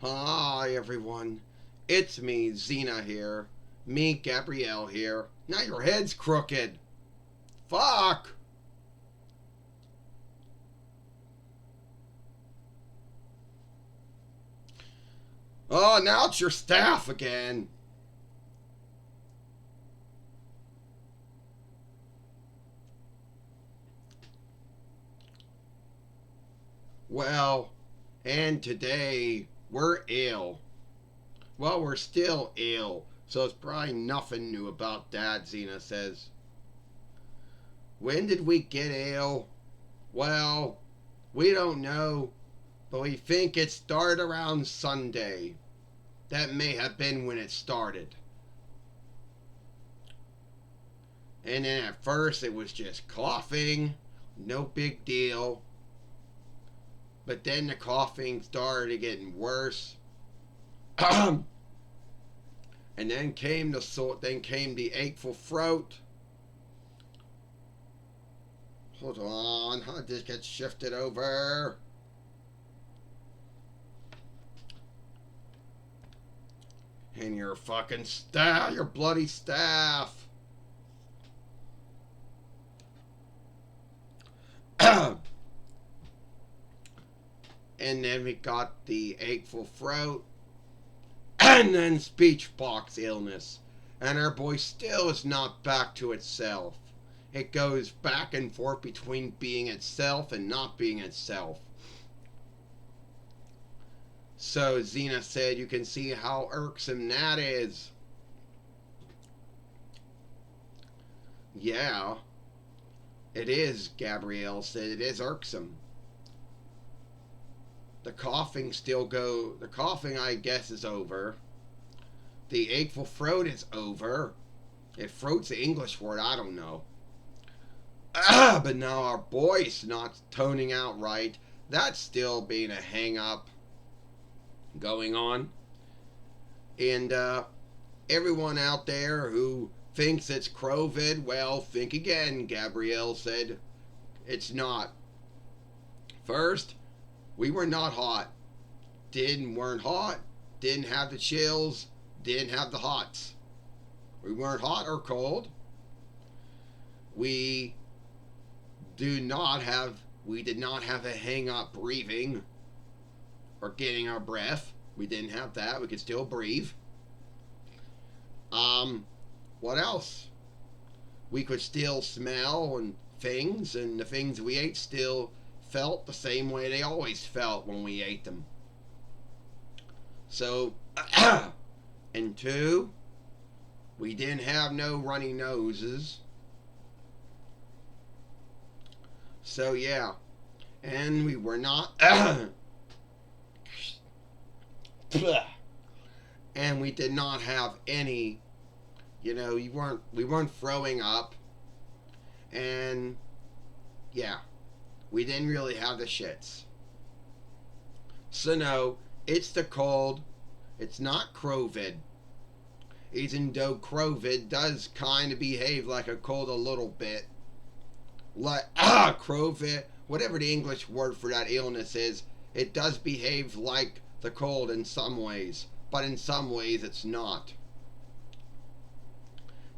Hi everyone, it's me, Xena here. Me, Gabrielle here. Now your head's crooked. Fuck! Oh, now it's your staff again. Well, and today we're ill. Well, we're still ill, so it's probably nothing new about that, Xena says. When did we get ill? Well, we don't know, but we think it started around Sunday. That may have been when it started. And then at first it was just coughing, no big deal. But then the coughing started getting worse. And then came the acheful throat. Hold on, how did this get shifted over? And your fucking staff, your bloody staff. And then we got the acheful throat. And then speech box illness. And our boy still is not back to itself. It goes back and forth between being itself and not being itself. So Xena said you can see how irksome that is. Yeah, it is, Gabrielle said. It is irksome. The coughing I guess is over. The acheful throat is over. If throat's the English word, I don't know. But now our voice not toning out right. That's still being a hang up going on. And everyone out there who thinks it's COVID, well, think again, Gabrielle said. It's not. First, we were not hot. Weren't hot. Didn't have the chills. Didn't have the hots. We weren't hot or cold. We did not have a hang up breathing or getting our breath. We didn't have that. We could still breathe. What else? We could still smell and things, and the things we ate still felt the same way they always felt when we ate them. So, and two, we didn't have no runny noses. So yeah, and we were not, and we did not have any, we weren't throwing up, and yeah, we didn't really have the shits. So no, it's the cold. It's not COVID. Even though COVID does kind of behave like a cold a little bit. Like, COVID, whatever the English word for that illness is, it does behave like the cold in some ways. But in some ways it's not.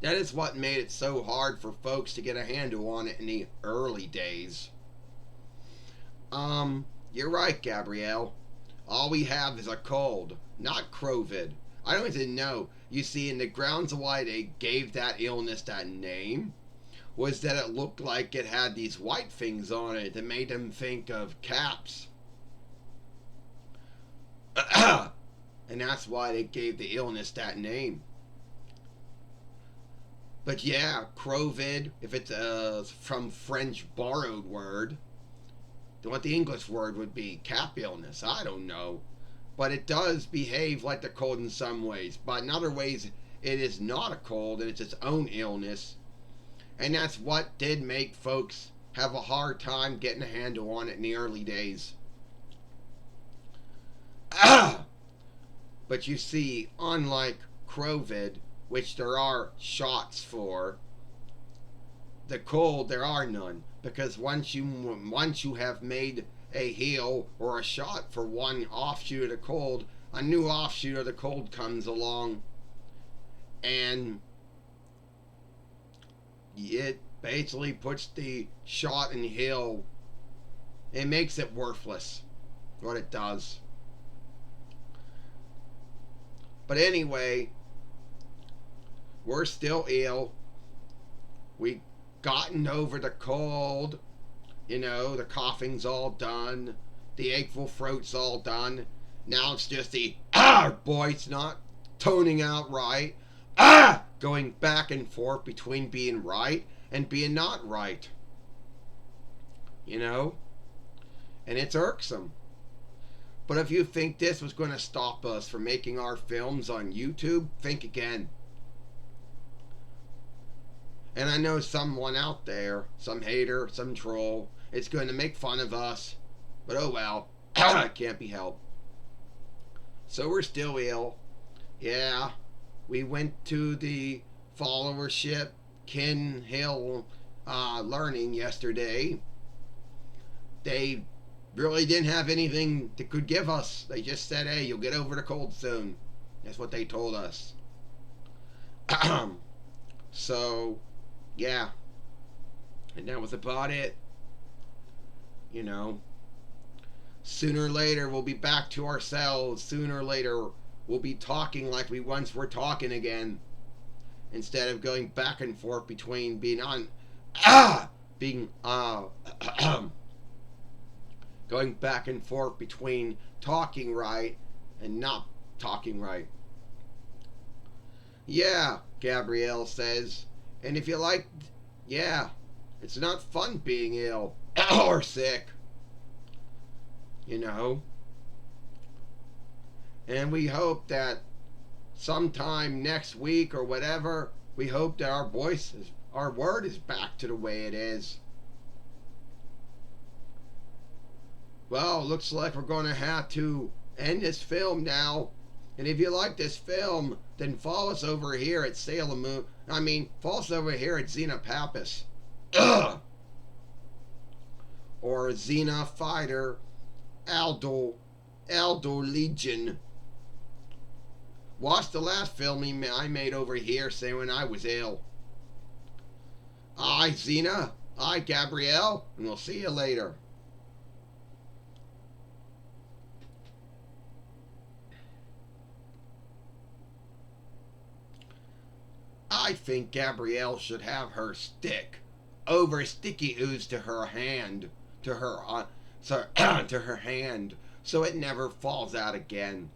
That is what made it so hard for folks to get a handle on it in the early days. You're right, Gabrielle. All we have is a cold, not COVID. I don't even know. You see, in the grounds of why they gave that illness that name was that it looked like it had these white things on it that made them think of caps. And that's why they gave the illness that name. But yeah, COVID, if it's from French borrowed word, what the English word would be, cap illness, I don't know. But it does behave like the cold in some ways. But in other ways, it is not a cold, and it's its own illness. And that's what did make folks have a hard time getting a handle on it in the early days. But you see, unlike COVID, which there are shots for, the cold, there are none. Because once you have made a heal or a shot for one offshoot of the cold, a new offshoot of the cold comes along, and it basically puts the shot in Hill. It makes it worthless, what it does. But anyway, we're still ill. We gotten over the cold. You know, the coughing's all done. The achful throat's all done. Now it's just the voice not toning out right. Going back and forth between being right and being not right. You know? And it's irksome. But if you think this was going to stop us from making our films on YouTube, think again. And I know someone out there, some hater, some troll, is going to make fun of us. But oh well, it can't be helped. So we're still ill. Yeah, we went to the followership Ken Hill learning yesterday. They really didn't have anything that could give us. They just said, hey, you'll get over the cold soon. That's what they told us. So, yeah. And that was about it. You know. Sooner or later, we'll be back to ourselves. Sooner or later, we'll be talking like we once were talking again. Instead of going back and forth between being on... going back and forth between talking right and not talking right. Yeah, Gabrielle says. And if you like, yeah, it's not fun being ill or sick. You know? And we hope that sometime next week or whatever, we hope that our voices, our word is back to the way it is. Well, looks like we're going to have to end this film now. And if you like this film, then follow us over here at Salem Moon. Follow us over here at Xena Pappas. Or Xena Fighter Aldo Legion. Watch the last film I made over here, say when I was ill. I, Xena. I, Gabrielle. And we'll see you later. I think Gabrielle should have her stick over sticky ooze to her hand, to her hand, so it never falls out again.